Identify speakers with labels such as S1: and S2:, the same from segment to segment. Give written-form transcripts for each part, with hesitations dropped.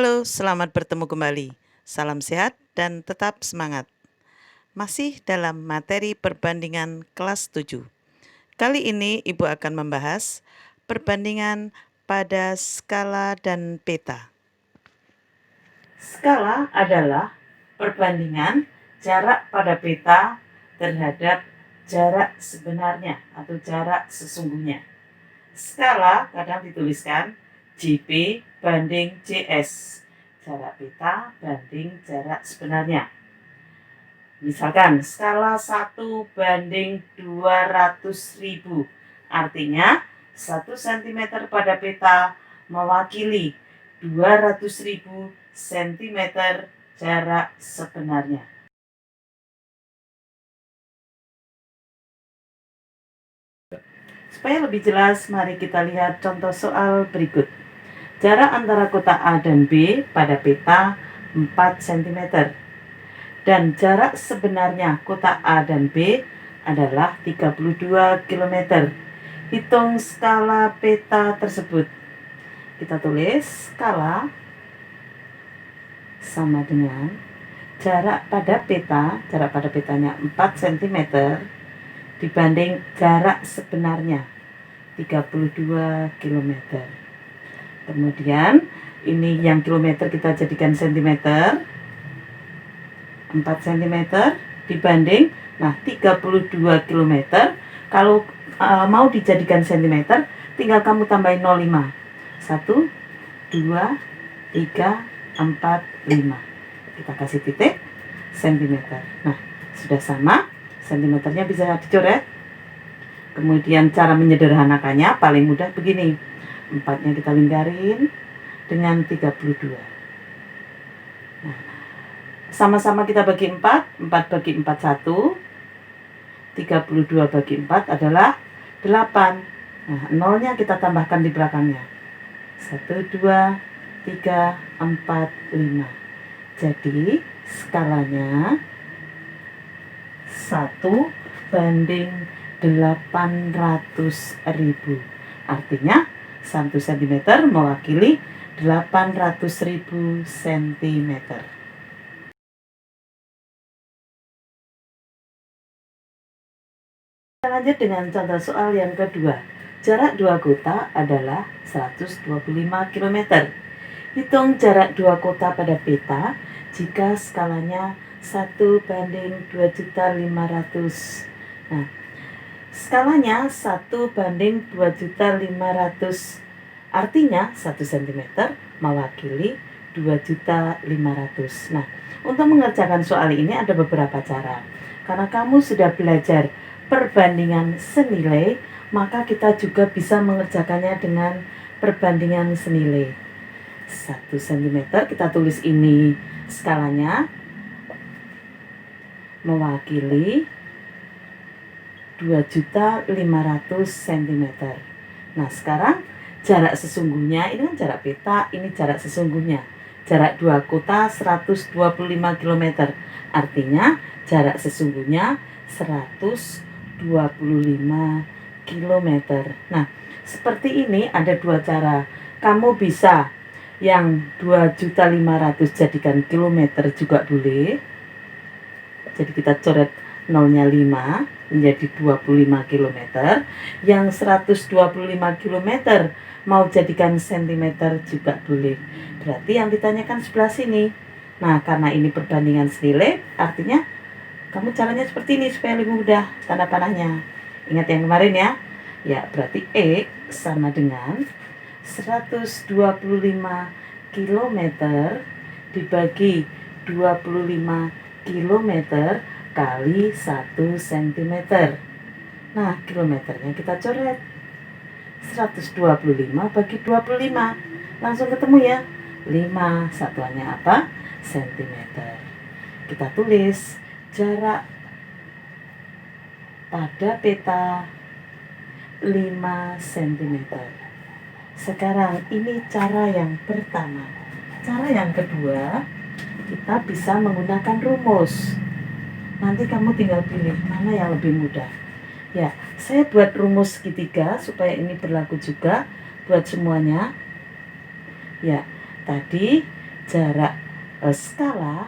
S1: Halo, selamat bertemu kembali. Salam sehat dan tetap semangat. Masih dalam materi perbandingan kelas 7. Kali ini Ibu akan membahas perbandingan pada skala dan peta. Skala adalah perbandingan jarak pada peta terhadap jarak sebenarnya atau jarak sesungguhnya. Skala kadang dituliskan JP banding JS, jarak peta banding jarak sebenarnya. Misalkan skala 1 banding 200.000, artinya 1 cm pada peta mewakili 200.000 cm jarak sebenarnya. Supaya lebih jelas, mari kita lihat contoh soal berikut. Jarak antara kota A dan B pada peta 4 cm. Dan jarak sebenarnya kota A dan B adalah 32 km. Hitung skala peta tersebut. Kita tulis skala sama dengan jarak pada petanya 4 cm dibanding jarak sebenarnya 32 km. Kemudian ini yang kilometer kita jadikan cm, 4 cm dibanding 32 km. Kalau mau dijadikan cm, tinggal kamu tambahin 0,5. 1, 2, 3, 4, 5. Kita kasih titik cm. Nah, sudah sama. Sentimeternya bisa dicoret. Kemudian cara menyederhanakannya paling mudah begini. 4-nya kita lingkarin dengan 32. Nah, sama-sama kita bagi 4. 4 bagi 4 1. 32 bagi 4 adalah 8. Nah, 0-nya kita tambahkan di belakangnya. 1, 2, 3, 4, 5. Jadi skalanya 1 banding 800.000. Artinya 1 cm mewakili 800.000 cm. Kita lanjut dengan contoh soal yang kedua. Jarak dua kota adalah 125 km. Hitung jarak dua kota pada peta jika skalanya 1 banding 2.500. Nah, skalanya 1 banding 2.500. Artinya 1 cm mewakili 2.500. Nah, untuk mengerjakan soal ini ada beberapa cara. Karena kamu sudah belajar perbandingan senilai, maka kita juga bisa mengerjakannya dengan perbandingan senilai. 1 cm kita tulis ini skalanya mewakili 2.500 cm. Nah, sekarang jarak sesungguhnya, ini kan jarak peta, ini jarak sesungguhnya. Jarak dua kota 125 km. Artinya jarak sesungguhnya 125 km. Nah, seperti ini ada dua cara. Kamu bisa yang 2.500 jadikan kilometer juga boleh. Jadi kita coret 0-nya 5 menjadi 25 km. Yang 125 km mau jadikan cm juga boleh. Berarti yang ditanyakan sebelah sini. Nah, karena ini perbandingan senilai, artinya kamu caranya seperti ini supaya lebih mudah tanda panahnya. Ingat yang kemarin ya. Ya, berarti E sama dengan 125 km dibagi 25 km kali 1 cm. Nah, kilometernya kita coret. 125 bagi 25. Langsung ketemu ya. 5 satuannya apa? Centimeter. Kita tulis jarak pada peta 5 cm. Sekarang ini cara yang pertama. Cara yang kedua, kita bisa menggunakan rumus. Nanti kamu tinggal pilih mana yang lebih mudah. Ya, saya buat rumus segitiga supaya ini berlaku juga buat semuanya. Ya, tadi jarak skala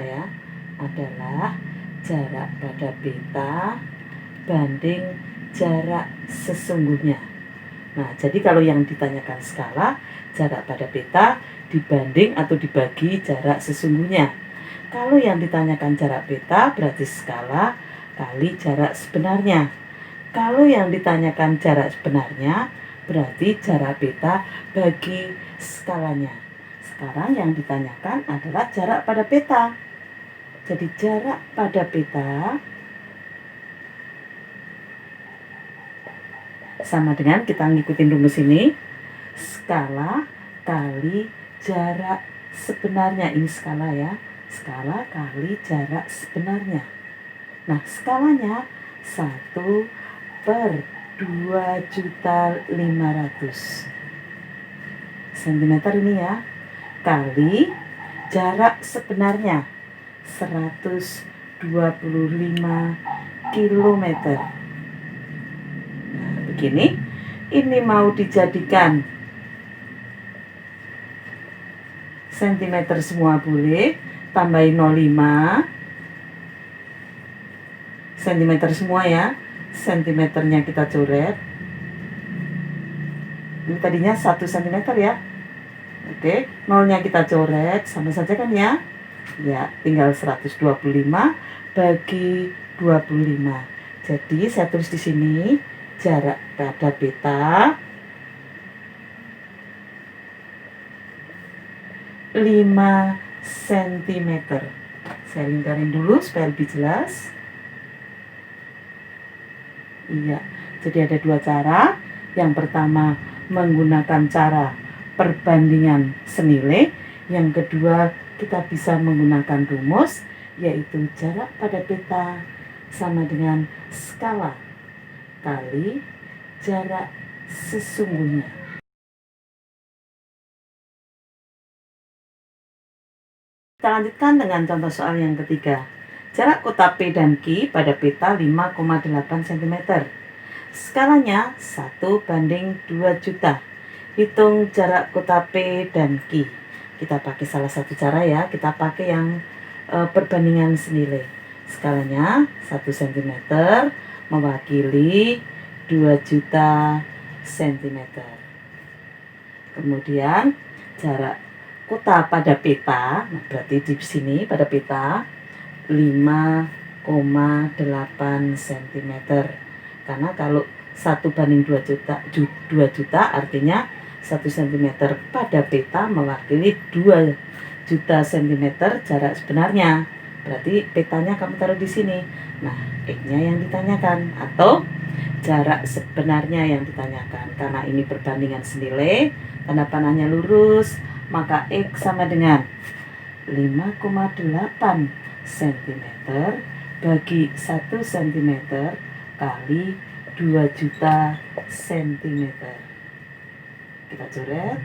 S1: ya adalah jarak pada beta banding jarak sesungguhnya. Nah, jadi kalau yang ditanyakan skala, jarak pada beta dibanding atau dibagi jarak sesungguhnya. Kalau yang ditanyakan jarak beta berarti skala kali jarak sebenarnya. Kalau yang ditanyakan jarak sebenarnya berarti jarak beta bagi skalanya. Sekarang yang ditanyakan adalah jarak pada beta. Jadi jarak pada beta sama dengan kita ngikutin rumus ini, skala kali jarak sebenarnya. Ini skala ya, skala kali jarak sebenarnya. Nah, skalanya 1/2.500.000 cm ini ya, kali jarak sebenarnya 125 km. Nah, begini, ini mau dijadikan sentimeter semua boleh, tambahin 0,5 sentimeter semua ya. Sentimeternya kita coret. Ini tadinya 1 cm ya. Oke, nolnya kita coret, sama saja kan ya? Ya, tinggal 125 bagi 25. Jadi saya tulis di sini jarak pada beta 5 cm. Saya lingkarin dulu supaya lebih jelas. Iya, jadi ada dua cara. Yang pertama menggunakan cara perbandingan senilai. Yang kedua kita bisa menggunakan rumus, yaitu jarak pada beta sama dengan skala kali jarak sesungguhnya. Kita lanjutkan dengan contoh soal yang ketiga. Jarak kota P dan Q pada peta 5,8 cm. Skalanya 1/2 juta. Hitung jarak kota P dan Q. Kita pakai salah satu cara ya. Kita pakai yang perbandingan senilai. Skalanya 1 cm mewakili 2 juta cm. Kemudian jarak kota pada peta, nah berarti di sini pada peta 5,8 cm. Karena kalau 1/2 juta artinya 1 cm pada peta mewakili 2 juta cm jarak sebenarnya. Berarti petanya kamu taruh di sini. Nah, X-nya yang ditanyakan atau jarak sebenarnya yang ditanyakan. Karena ini perbandingan senilai, tanda panahnya lurus, maka X sama dengan 5,8 cm bagi 1 cm kali 2 juta cm. Kita coret.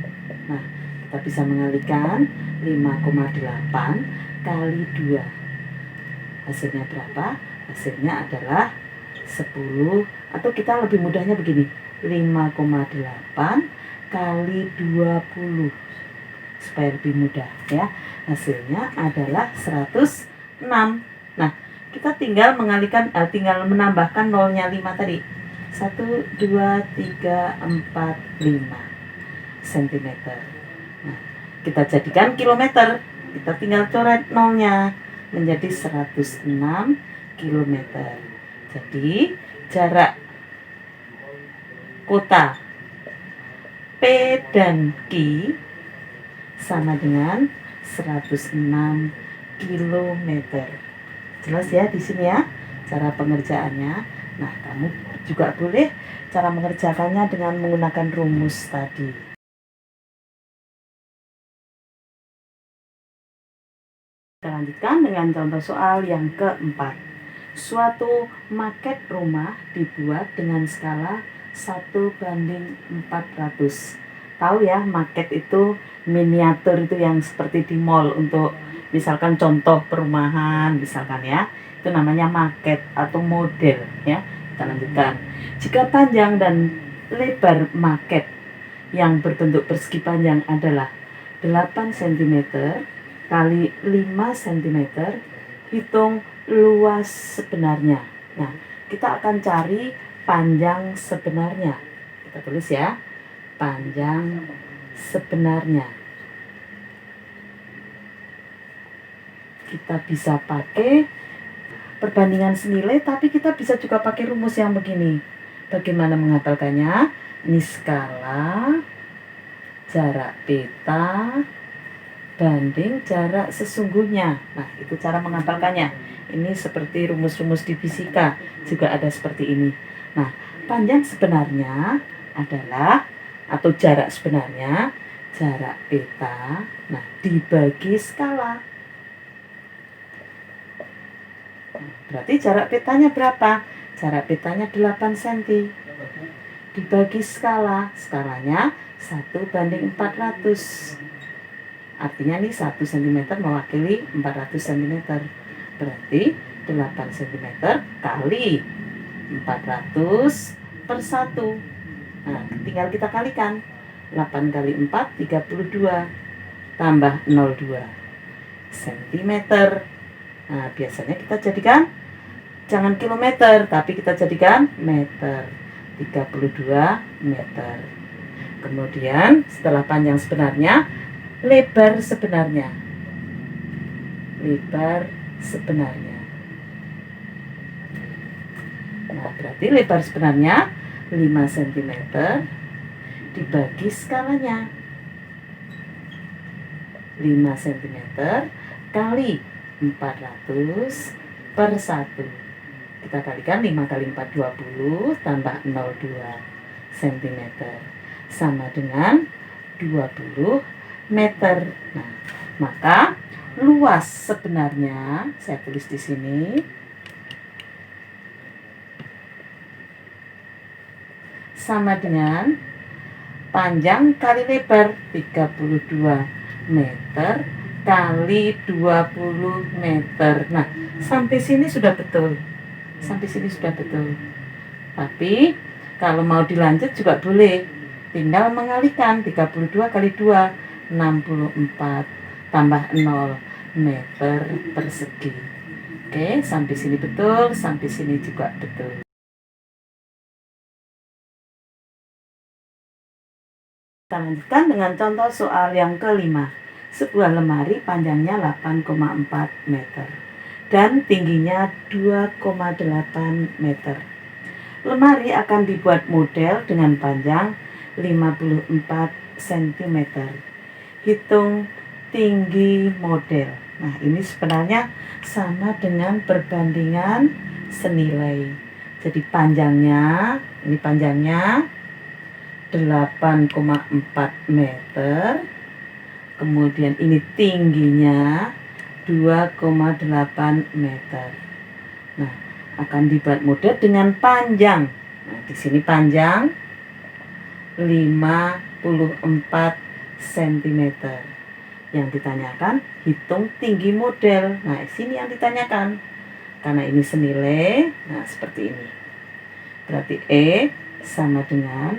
S1: Nah, kita bisa mengalihkan 5,8 kali 2. Hasilnya berapa? Hasilnya adalah 10, atau kita lebih mudahnya begini, 5,8 kali 20 supaya lebih mudah ya. Hasilnya adalah 106. Nah, kita tinggal mengalihkan, tinggal menambahkan nolnya 5 tadi. 1, 2, 3, 4, 5 cm. Nah, kita jadikan kilometer. Kita tinggal coret nolnya menjadi 106 km. Jadi jarak kota P dan Q sama dengan 106 km. Jelas ya di sini ya cara pengerjaannya. Nah, kamu juga boleh cara mengerjakannya dengan menggunakan rumus tadi. Kita lanjutkan dengan contoh soal yang keempat. Suatu maket rumah dibuat dengan skala 1/400. Tahu ya, maket itu miniatur, itu yang seperti di mall untuk misalkan contoh perumahan misalkan ya. Itu namanya maket atau model ya. Kita lanjutkan. Jika panjang dan lebar maket yang berbentuk persegi panjang adalah 8 cm kali 5 cm, hitung luas sebenarnya. Nah, kita akan cari panjang sebenarnya. Kita tulis ya, panjang sebenarnya. Kita bisa pakai perbandingan senilai, tapi kita bisa juga pakai rumus yang begini. Bagaimana menghafalkannya? Ini skala jarak peta banding jarak sesungguhnya. Nah, itu cara menghafalkannya. Ini seperti rumus-rumus di fisika, juga ada seperti ini. Nah, panjang sebenarnya adalah, atau jarak sebenarnya, jarak peta, nah, dibagi skala. Berarti jarak petanya berapa? Jarak petanya 8 cm. Dibagi skala, skalanya 1/400. Artinya nih 1 cm mewakili 400 cm. Berarti 8 cm kali 400 per 1. Nah, tinggal kita kalikan. 8 kali 4, 32. Tambah 02 cm. Nah, biasanya kita jadikan jangan kilometer, tapi kita jadikan meter. 32 meter. Kemudian setelah panjang sebenarnya, lebar sebenarnya. Lebar sebenarnya. Nah, berarti lebar sebenarnya 5 cm dibagi skalanya. 5 cm kali 400 per 1. Kita kalikan 5 kali 4, 20, tambah 02 cm. Sama dengan 20 meter. Nah, maka luas sebenarnya, saya tulis di sini, sama dengan panjang kali lebar, 32 meter kali 20 meter. Nah, sampai sini sudah betul. Sampai sini sudah betul. Tapi kalau mau dilanjut juga boleh. Tinggal mengalikan 32 kali 2, 64 tambah 0 meter persegi. Oke, sampai sini betul, sampai sini juga betul. Kita lanjutkan dengan contoh soal yang kelima. Sebuah lemari panjangnya 8,4 meter dan tingginya 2,8 meter. Lemari akan dibuat model dengan panjang 54 cm. Hitung tinggi model. Nah, ini sebenarnya sama dengan perbandingan senilai. Jadi panjangnya, ini panjangnya 8,4 meter. Kemudian ini tingginya 2,8 meter. Nah, akan dibuat model dengan panjang. Nah, di sini panjang 54 cm. Yang ditanyakan hitung tinggi model. Nah, sini yang ditanyakan. Karena ini senilai, nah seperti ini. Berarti E sama dengan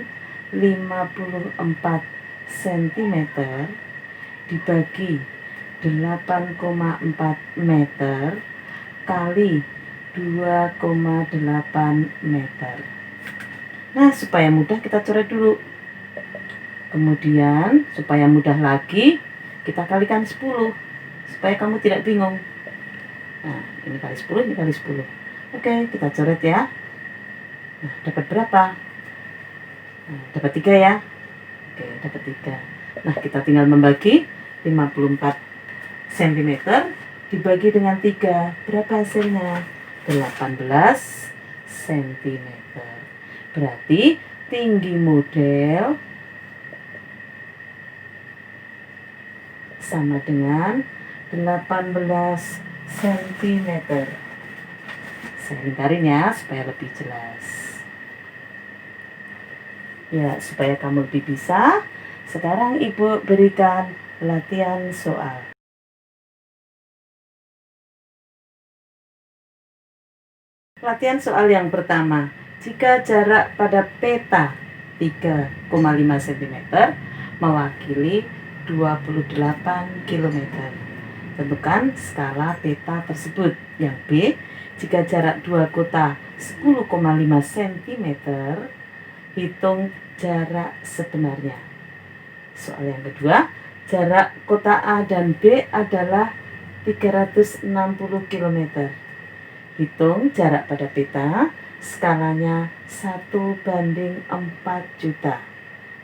S1: 54 cm dibagi 8,4 meter kali 2,8 meter. Nah, supaya mudah kita coret dulu. Kemudian supaya mudah lagi kita kalikan 10 supaya kamu tidak bingung. Nah, ini kali 10, ini kali 10. Oke, kita coret ya. Nah, dapat berapa? Nah, dapat 3 ya. Oke, dapat 3. Nah, kita tinggal membagi 54 cm dibagi dengan 3. Berapa hasilnya? 18 cm. Berarti tinggi model sama dengan 18 cm. Saya lingkarin ya supaya lebih jelas. Ya, supaya kamu lebih bisa. Sekarang Ibu berikan latihan soal. Latihan soal yang pertama. Jika jarak pada peta 3,5 cm mewakili 28 km. Tentukan skala peta tersebut. Yang B, jika jarak dua kota 10,5 cm, hitung jarak sebenarnya. Soal yang kedua, jarak kota A dan B adalah 360 km. Hitung jarak pada peta, skalanya 1:4 juta.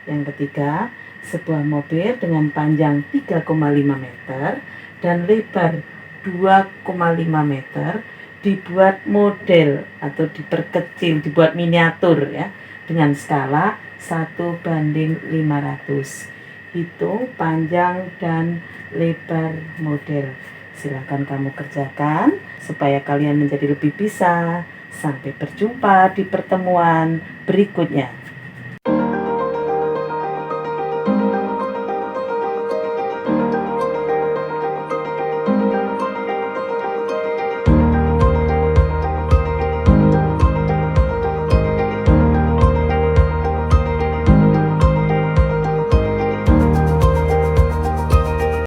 S1: Yang ketiga, sebuah mobil dengan panjang 3,5 meter dan lebar 2,5 meter dibuat model atau diperkecil, dibuat miniatur ya, dengan skala 1:500. Hitung panjang dan lebar model. Silakan kamu kerjakan supaya kalian menjadi lebih bisa. Sampai berjumpa di pertemuan berikutnya.